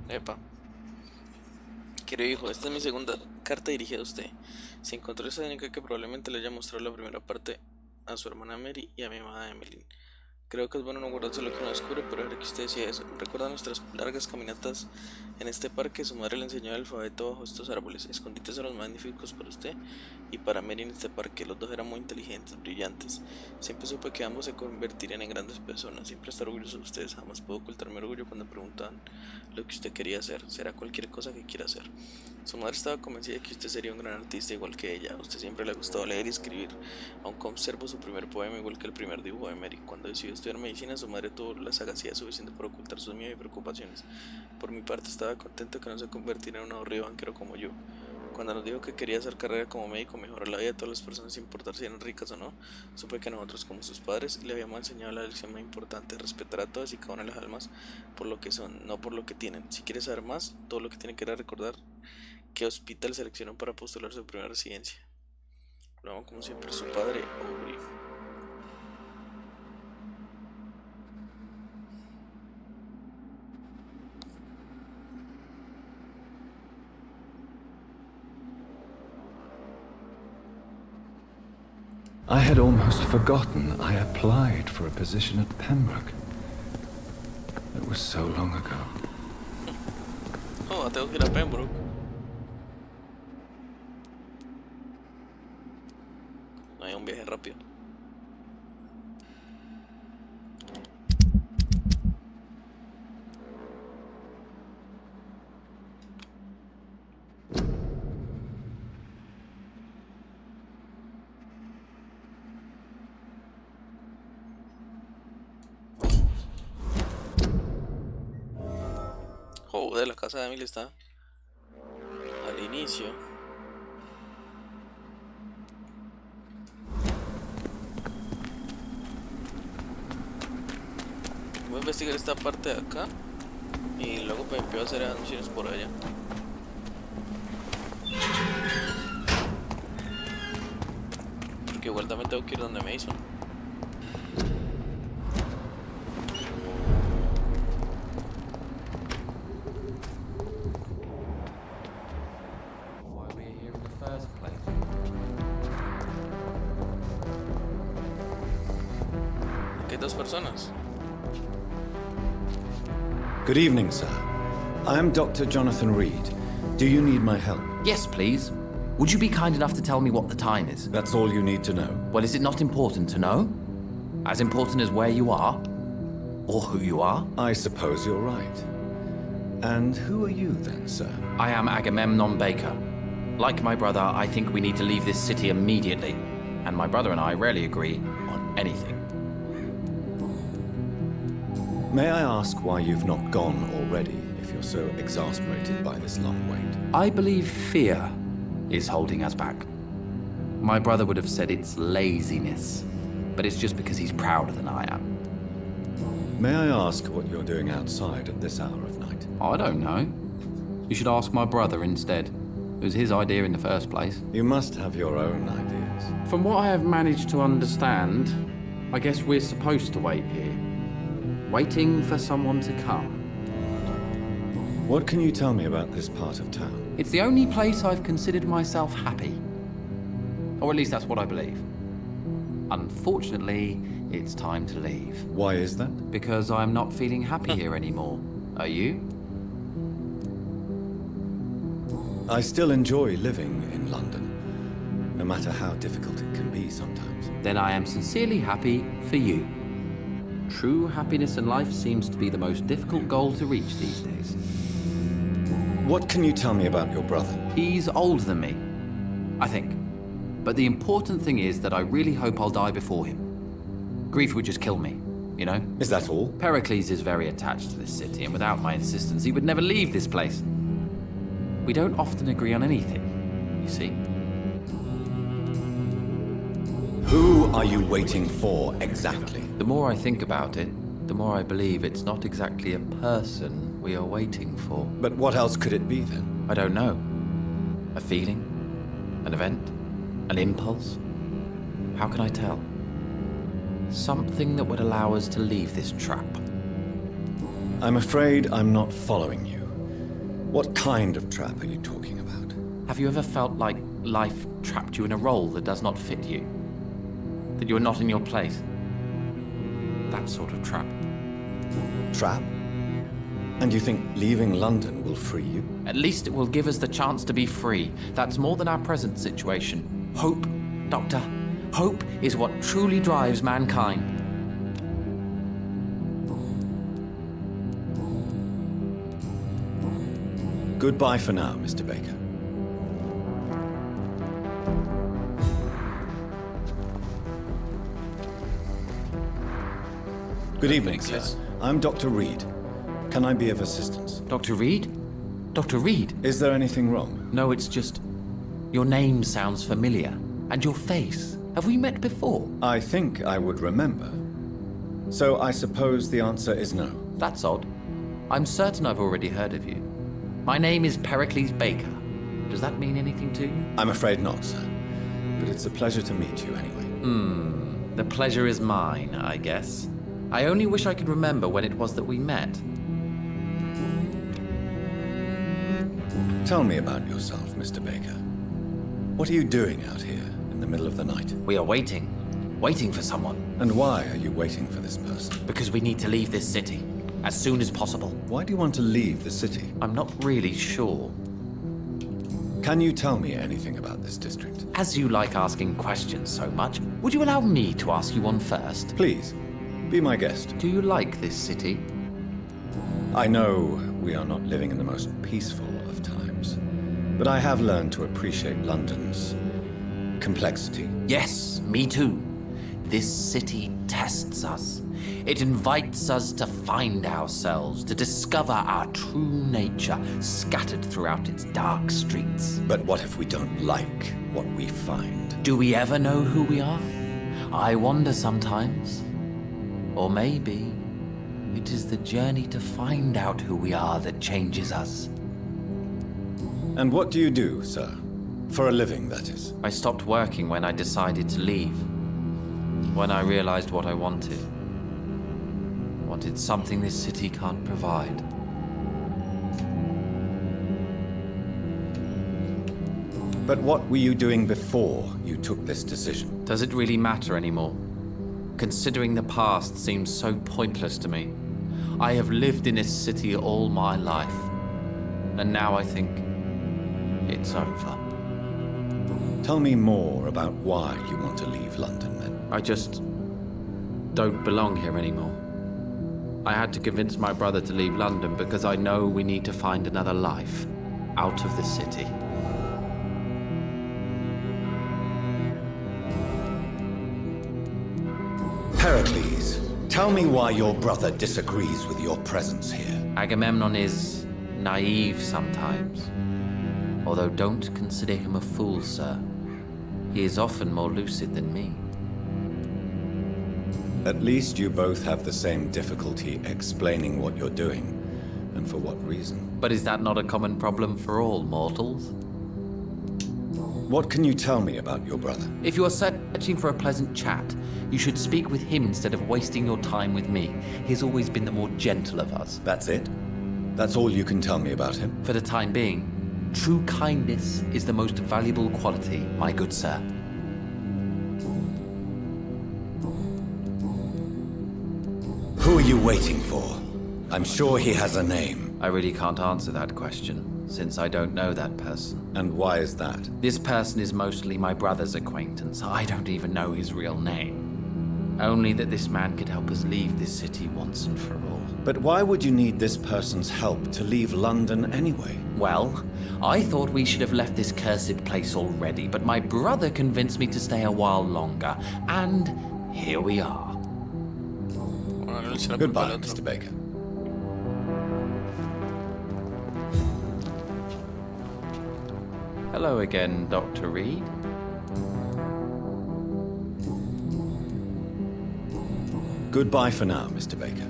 Epa. Querido hijo, esta es mi segunda carta dirigida a usted. Si encontró esa única que probablemente le haya mostrado la primera parte a su hermana Mary y a mi amada Emily. Creo que es bueno no guardarse lo que uno descubre, pero ahora que usted decía eso, recuerda nuestras largas caminatas en este parque. Su madre le enseñó el alfabeto bajo estos árboles, escondites eran los magníficos para usted y para Mary en este parque. Los dos eran muy inteligentes, brillantes. Siempre supe que ambos se convertirían en grandes personas. Siempre estar orgulloso de ustedes. Jamás puedo ocultar mi orgullo cuando preguntaban lo que usted quería hacer. Será cualquier cosa que quiera hacer. Su madre estaba convencida de que usted sería un gran artista igual que ella. A usted siempre le ha gustado leer y escribir. Aún conservo su primer poema igual que el primer dibujo de Mary. Cuando decidió estudiar medicina, su madre tuvo la sagacidad suficiente para ocultar sus miedos y preocupaciones. Por mi parte, estaba contento que no se convirtiera en un aburrido banquero como yo. Cuando nos dijo que quería hacer carrera como médico, mejorar la vida de todas las personas sin importar si eran ricas o no, supe que nosotros, como sus padres, le habíamos enseñado la lección más importante: respetar a todas y cada una de las almas por lo que son, no por lo que tienen. Si quiere saber más, todo lo que tiene que era recordar qué hospital seleccionó para postular su primera residencia. Lo amo como siempre, su padre, Aubrey. I had almost forgotten I applied for a position at Pembroke. It was so long ago. Oh, tengo que ir a Pembroke. No hay un viaje rápido. Joder, la casa de Emily está al inicio. Voy a investigar esta parte de acá y luego me empiezo a hacer anuncios por allá. porque igual también tengo que ir donde Mason. Why we're here in the first place? Aquí hay dos personas. Good evening, sir. I am Dr. Jonathan Reed. Do you need my help? Yes, please. Would you be kind enough to tell me what the time is? That's all you need to know. Well, is it not important to know? As important as where you are? Or who you are? I suppose you're right. And who are you then, sir? I am Agamemnon Baker. Like my brother, I think we need to leave this city immediately. And my brother and I rarely agree on anything. May I ask why you've not gone already, if you're so exasperated by this long wait? I believe fear is holding us back. My brother would have said it's laziness, but it's just because he's prouder than I am. May I ask what you're doing outside at this hour of night? I don't know. You should ask my brother instead. It was his idea in the first place. You must have your own ideas. From what I have managed to understand, I guess we're supposed to wait here. Waiting for someone to come. What can you tell me about this part of town? It's the only place I've considered myself happy. Or at least that's what I believe. Unfortunately, it's time to leave. Why is that? Because I'm not feeling happy here anymore. Are you? I still enjoy living in London, no matter how difficult it can be sometimes. Then I am sincerely happy for you. True happiness in life seems to be the most difficult goal to reach these days. What can you tell me about your brother? He's older than me, I think. But the important thing is that I really hope I'll die before him. Grief would just kill me, you know? Is that all? Pericles is very attached to this city, and without my insistence, he would never leave this place. We don't often agree on anything, you see? Who are you waiting for, exactly? The more I think about it, the more I believe it's not exactly a person we are waiting for. But what else could it be, then? I don't know. A feeling? An event? An impulse? How can I tell? Something that would allow us to leave this trap. I'm afraid I'm not following you. What kind of trap are you talking about? Have you ever felt like life trapped you in a role that does not fit you? That you are not in your place? That sort of trap. Trap? And you think leaving London will free you? At least it will give us the chance to be free. That's more than our present situation. Hope, Doctor. Hope is what truly drives mankind. Goodbye for now, Mr. Baker. Good evening, sir. Yes. I'm Dr. Reed. Can I be of assistance? Dr. Reed? Dr. Reed? Is there anything wrong? No, it's just... Your name sounds familiar. And your face. Have we met before? I think I would remember. So I suppose the answer is no. That's odd. I'm certain I've already heard of you. My name is Pericles Baker. Does that mean anything to you? I'm afraid not, sir. But it's a pleasure to meet you anyway. The pleasure is mine, I guess. I only wish I could remember when it was that we met. Tell me about yourself, Mr. Baker. What are you doing out here in the middle of the night? We are waiting. Waiting for someone. And why are you waiting for this person? Because we need to leave this city. As soon as possible. Why do you want to leave the city? I'm not really sure. Can you tell me anything about this district? As you like asking questions so much, would you allow me to ask you one first? Please, be my guest. Do you like this city? I know we are not living in the most peaceful of times, but I have learned to appreciate London's complexity. Yes, me too. This city tests us. It invites us to find ourselves, to discover our true nature scattered throughout its dark streets. But what if we don't like what we find? Do we ever know who we are? I wonder sometimes. Or maybe it is the journey to find out who we are that changes us. And what do you do, sir? For a living, that is. I stopped working when I decided to leave. When I realized what I wanted. Wanted something this city can't provide. But what were you doing before you took this decision? Does it really matter anymore? Considering the past seems so pointless to me. I have lived in this city all my life. And now I think it's over. Tell me more about why you want to leave London, then. I just don't belong here anymore. I had to convince my brother to leave London because I know we need to find another life out of the city. Pericles, tell me why your brother disagrees with your presence here. Agamemnon is naive sometimes. Although don't consider him a fool, sir. He is often more lucid than me. At least you both have the same difficulty explaining what you're doing, and for what reason. But is that not a common problem for all mortals? What can you tell me about your brother? If you are searching for a pleasant chat, you should speak with him instead of wasting your time with me. He's always been the more gentle of us. That's it? That's all you can tell me about him? For the time being, true kindness is the most valuable quality, my good sir. Who are you waiting for? I'm sure he has a name. I really can't answer that question, since I don't know that person. And why is that? This person is mostly my brother's acquaintance. I don't even know his real name. Only that this man could help us leave this city once and for all. But why would you need this person's help to leave London anyway? Well, I thought we should have left this cursed place already, but my brother convinced me to stay a while longer, and here we are. Goodbye, Mr. Baker. Hello again, Dr. Reed. Goodbye for now, Mr. Baker.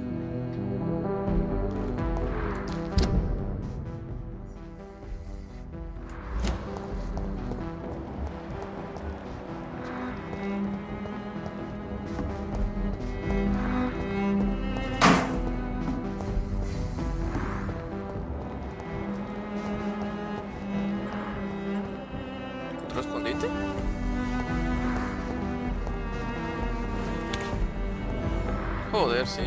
¿Otro escondite? Joder, sí.